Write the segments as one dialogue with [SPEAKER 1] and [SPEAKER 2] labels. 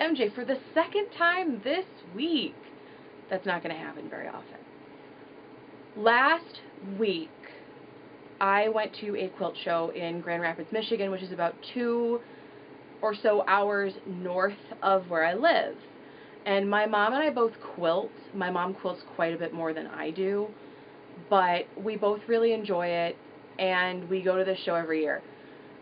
[SPEAKER 1] MJ for the second time this week. That's not going to happen very often. Last week, I went to a quilt show in Grand Rapids, Michigan, which is about 2 or so hours north of where I live. And my mom and I both quilt. My mom quilts quite a bit more than I do, but we both really enjoy it, and we go to this show every year.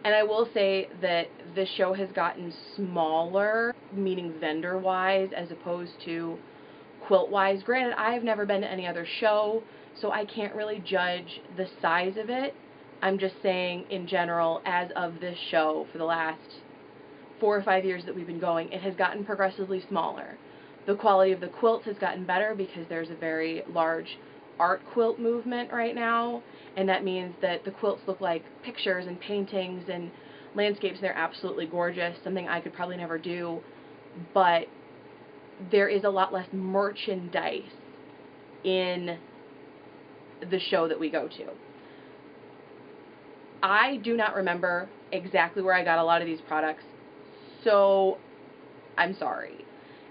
[SPEAKER 1] And I will say that this show has gotten smaller, meaning vendor-wise, as opposed to quilt-wise. Granted, I have never been to any other show, so I can't really judge the size of it. I'm just saying, in general, as of this show, for the last 4 or 5 years that we've been going, it has gotten progressively smaller. The quality of the quilts has gotten better because there's a very large art quilt movement right now, and that means that the quilts look like pictures and paintings and landscapes, and they're absolutely gorgeous, something I could probably never do, but there is a lot less merchandise in the show that we go to. I do not remember exactly where I got a lot of these products, so I'm sorry.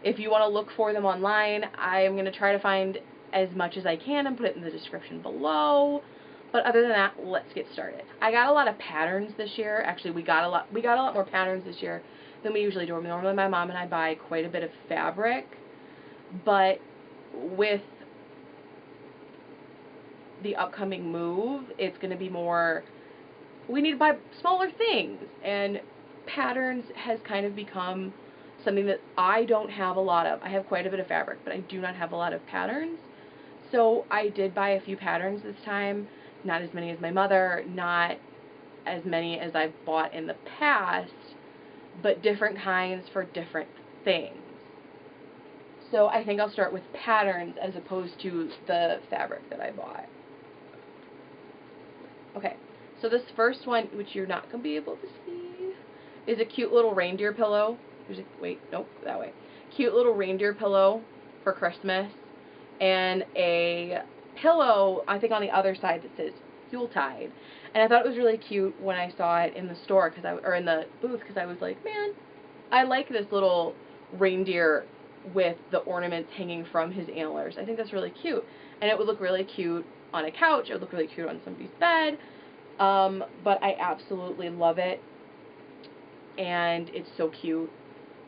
[SPEAKER 1] If you want to look for them online, I am going to try to find as much as I can and put it in the description below. But other than that, let's get started. I got a lot of patterns this year. Actually, we got a lot more patterns this year than we usually do. Normally my mom and I buy quite a bit of fabric, but with the upcoming move, it's going to be more, we need to buy smaller things, and patterns has kind of become something that I don't have a lot of. I have quite a bit of fabric, but I do not have a lot of patterns. So I did buy a few patterns this time, not as many as my mother, not as many as I've bought in the past, but different kinds for different things. So I think I'll start with patterns as opposed to the fabric that I bought. Okay, so this first one, which you're not going to be able to see, is a cute little reindeer pillow. Wait, nope, that way. Cute little reindeer pillow for Christmas, and a pillow, I think on the other side, that says Yuletide. And I thought it was really cute when I saw it in the store, or in the booth, because I was like, man, I like this little reindeer with the ornaments hanging from his antlers. I think that's really cute, and it would look really cute on a couch. It would look really cute on somebody's bed. But I absolutely love it, and it's so cute.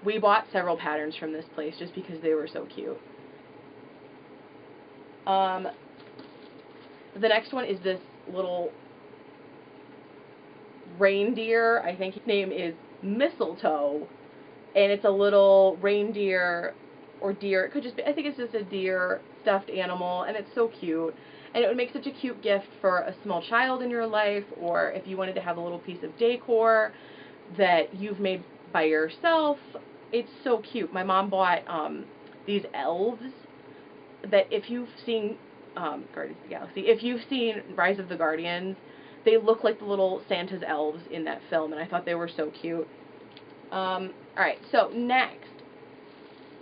[SPEAKER 1] We bought several patterns from this place just because they were so cute. The next one is this little reindeer. I think his name is Mistletoe, and it's a little reindeer or deer. It could just be, I think it's just a deer stuffed animal, and it's so cute. And it would make such a cute gift for a small child in your life, or if you wanted to have a little piece of decor that you've made by yourself. It's so cute. My mom bought these elves that, if you've seen Guardians of the Galaxy, if you've seen Rise of the Guardians, they look like the little Santa's elves in that film, and I thought they were so cute. Alright, so next,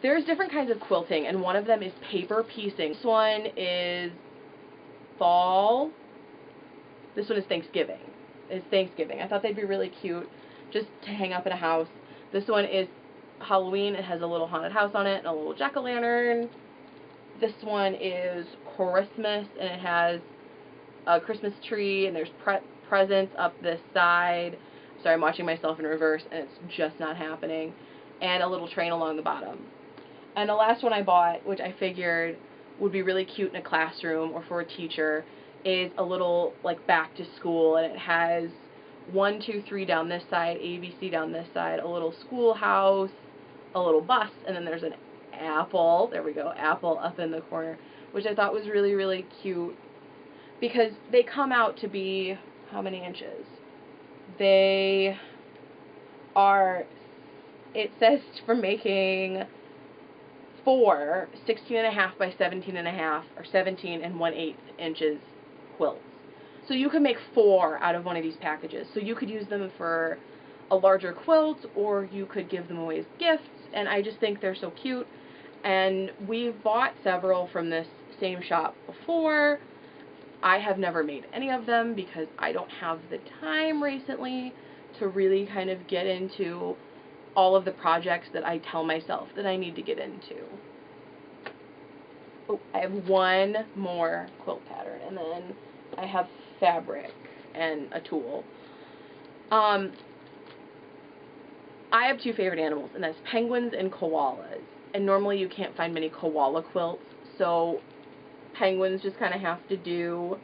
[SPEAKER 1] there's different kinds of quilting, and one of them is paper piecing. This one is fall. This one is Thanksgiving. I thought they'd be really cute just to hang up in a house. This one is Halloween. It has a little haunted house on it and a little jack-o'-lantern. This one is Christmas, and it has a Christmas tree, and there's presents up this side. Sorry, I'm watching myself in reverse, and it's just not happening. And a little train along the bottom. And the last one I bought, which I figured would be really cute in a classroom or for a teacher, is a little, like, back to school, and it has 1, 2, 3 down this side, ABC down this side, a little schoolhouse, a little bus, and then there's an apple, there we go, apple up in the corner, which I thought was really, really cute, because they come out to be, how many inches? They are, it says for making 4 16.5 by 17.5, or 17 1/8 inches quilts. So you could make 4 out of one of these packages. So you could use them for a larger quilt, or you could give them away as gifts, and I just think they're so cute. And we've bought several from this same shop before. I have never made any of them because I don't have the time recently to really kind of get into all of the projects that I tell myself that I need to get into. Oh, I have one more quilt pattern, and then I have fabric and a tool. I have two favorite animals, and that's penguins and koalas. And normally you can't find many koala quilts, so penguins just kind of have to do.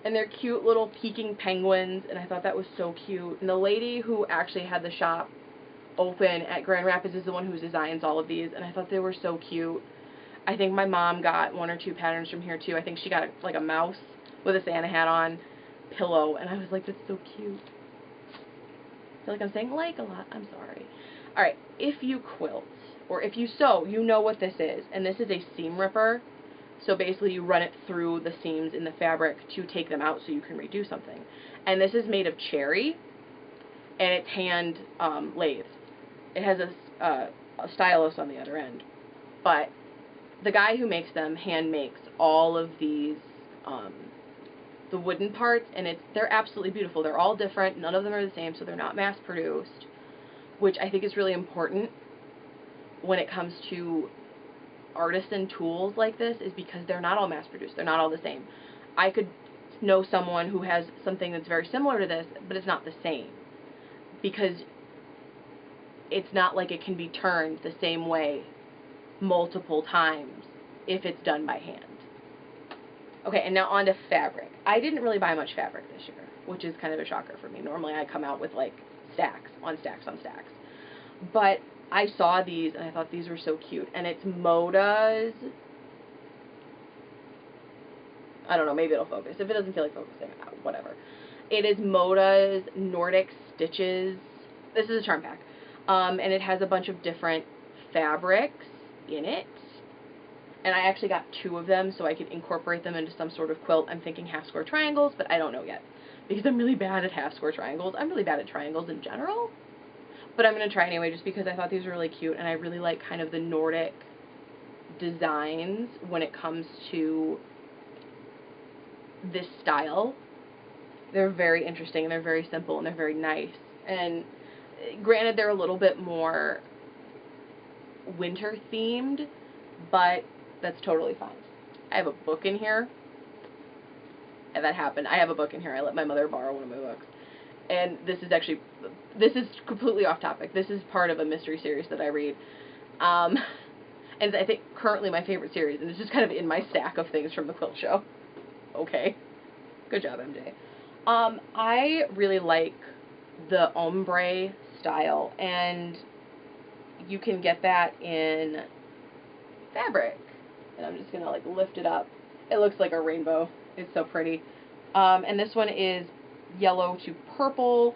[SPEAKER 1] And they're cute little peeking penguins, and I thought that was so cute. And the lady who actually had the shop open at Grand Rapids is the one who designs all of these, and I thought they were so cute. I think my mom got one or two patterns from here too. I think she got like a mouse with a Santa hat on, pillow, and I was like, that's so cute. I feel like I'm saying like a lot. I'm sorry. Alright, if you quilt, or if you sew, you know what this is. And this is a seam ripper. So basically you run it through the seams in the fabric to take them out so you can redo something. And this is made of cherry, and it's hand lathed. It has a stylus on the other end. But the guy who makes them hand makes all of these, the wooden parts, and they're absolutely beautiful. They're all different. None of them are the same, so they're not mass-produced, which I think is really important when it comes to artisan tools like this, is because they're not all mass-produced. They're not all the same. I could know someone who has something that's very similar to this, but it's not the same, because it's not like it can be turned the same way multiple times if it's done by hand. Okay, and now on to fabric. I didn't really buy much fabric this year, which is kind of a shocker for me. Normally I come out with like stacks on stacks on stacks. But I saw these and I thought these were so cute. And it's Moda's, I don't know, maybe it'll focus. If it doesn't feel like focusing, whatever. It is Moda's Nordic Stitches. This is a charm pack. And it has a bunch of different fabrics in it. And I actually got two of them so I could incorporate them into some sort of quilt. I'm thinking half square triangles, but I don't know yet, because I'm really bad at half square triangles. I'm really bad at triangles in general, but I'm going to try anyway just because I thought these were really cute, and I really like kind of the Nordic designs when it comes to this style. They're very interesting, and they're very simple, and they're very nice. And granted, they're a little bit more winter themed, but that's totally fine. I have a book in here. And that happened. I have a book in here. I let my mother borrow one of my books. And this is completely off topic. This is part of a mystery series that I read. And I think currently my favorite series, and it's just kind of in my stack of things from the quilt show. Okay. Good job, MJ. I really like the ombre style, and you can get that in fabric. And I'm just gonna like lift it up. It looks like a rainbow. It's so pretty. And this one is yellow to purple,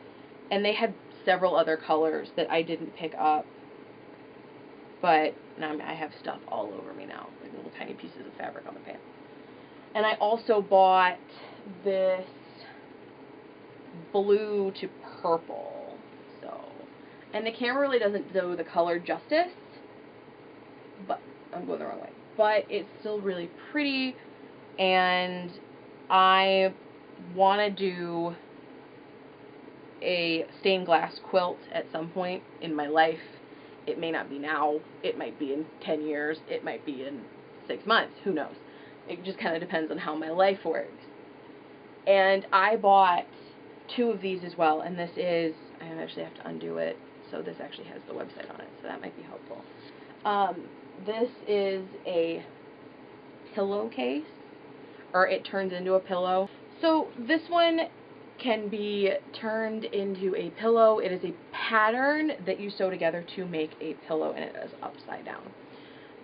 [SPEAKER 1] and they had several other colors that I didn't pick up, but now I have stuff all over me now, like little tiny pieces of fabric on the pants. And I also bought this blue to purple, so, and the camera really doesn't do the color justice, but I'm going the wrong way. But it's still really pretty, and I want to do a stained glass quilt at some point in my life. It may not be now, it might be in 10 years, it might be in 6 months, who knows. It just kind of depends on how my life works. And I bought 2 of these as well, and this is, I actually have to undo it, so this actually has the website on it, so that might be helpful. This is a pillowcase, or it turns into a pillow. So this one can be turned into a pillow. It is a pattern that you sew together to make a pillow, and it is upside down.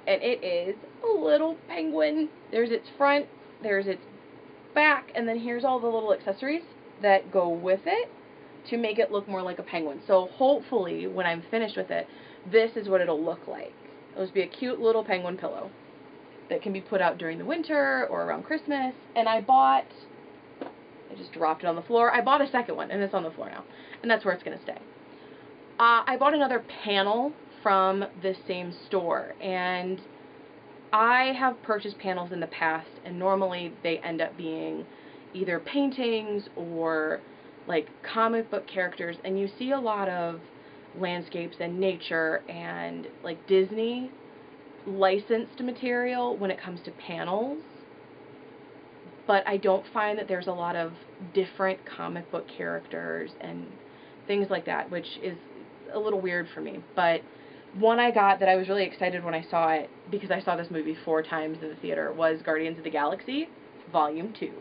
[SPEAKER 1] And it is a little penguin. There's its front, there's its back, and then here's all the little accessories that go with it to make it look more like a penguin. So hopefully when I'm finished with it, this is what it'll look like. It'll just be a cute little penguin pillow that can be put out during the winter or around Christmas. And I just dropped it on the floor. I bought a second one, and it's on the floor now. And that's where it's going to stay. I bought another panel from this same store, and I have purchased panels in the past, and normally they end up being either paintings or like comic book characters, and you see a lot of landscapes and nature and like Disney licensed material when it comes to panels, but I don't find that there's a lot of different comic book characters and things like that, which is a little weird for me. But one I got that I was really excited when I saw it, because I saw this movie 4 times in the theater, was Guardians of the Galaxy Volume 2.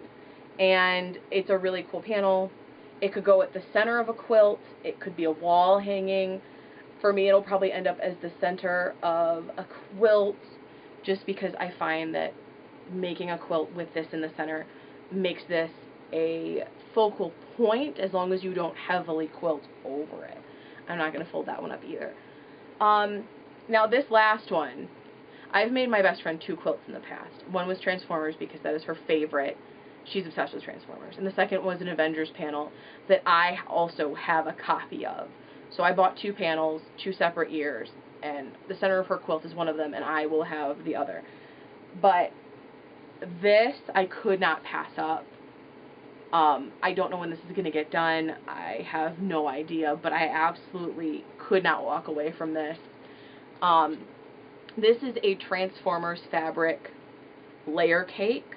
[SPEAKER 1] And it's a really cool panel. It could go at the center of a quilt. It could be a wall hanging. For me, it'll probably end up as the center of a quilt, just because I find that making a quilt with this in the center makes this a focal point, as long as you don't heavily quilt over it. I'm not going to fold that one up either. Now this last one, I've made my best friend 2 quilts in the past. One was Transformers, because that is her favorite. She's obsessed with Transformers. And the second was an Avengers panel that I also have a copy of. So I bought 2 panels, 2 separate years, and the center of her quilt is one of them, and I will have the other. But this I could not pass up. I don't know when this is going to get done. I have no idea, but I absolutely could not walk away from this. This is a Transformers fabric layer cake,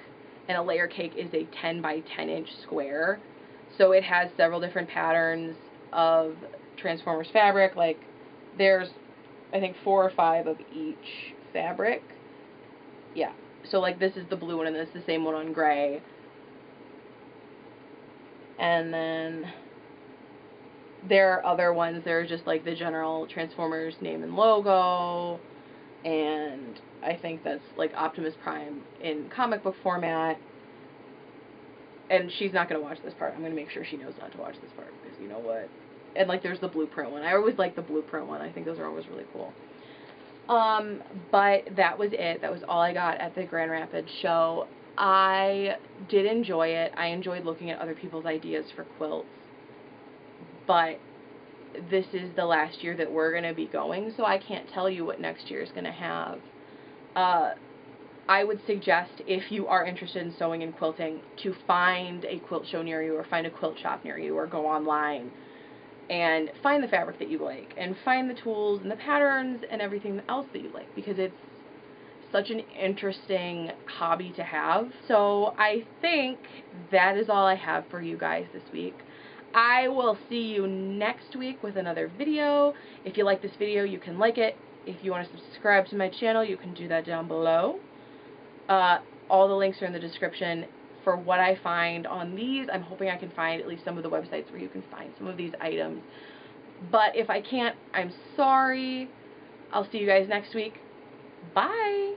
[SPEAKER 1] and a layer cake is a 10 by 10 inch square. So it has several different patterns of Transformers fabric. Like, there's, I think, 4 or 5 of each fabric. Yeah. So, like, this is the blue one, and this is the same one on gray. And then there are other ones. There are just like the general Transformers name and logo, and I think that's like Optimus Prime in comic book format. And she's not going to watch this part. I'm going to make sure she knows not to watch this part, because you know what. And like there's the blueprint one. I always like the blueprint one. I think those are always really cool. But that was it. That was all I got at the Grand Rapids show. I did enjoy it. I enjoyed looking at other people's ideas for quilts. But this is the last year that we're going to be going, so I can't tell you what next year is going to have. I would suggest, if you are interested in sewing and quilting, to find a quilt show near you, or find a quilt shop near you, or go online and find the fabric that you like, and find the tools and the patterns and everything else that you like, because it's such an interesting hobby to have. So I think that is all I have for you guys this week. I will see you next week with another video. If you like this video, you can like it. If you want to subscribe to my channel, you can do that down below. All the links are in the description for what I find on these. I'm hoping I can find at least some of the websites where you can find some of these items. But if I can't, I'm sorry. I'll see you guys next week. Bye!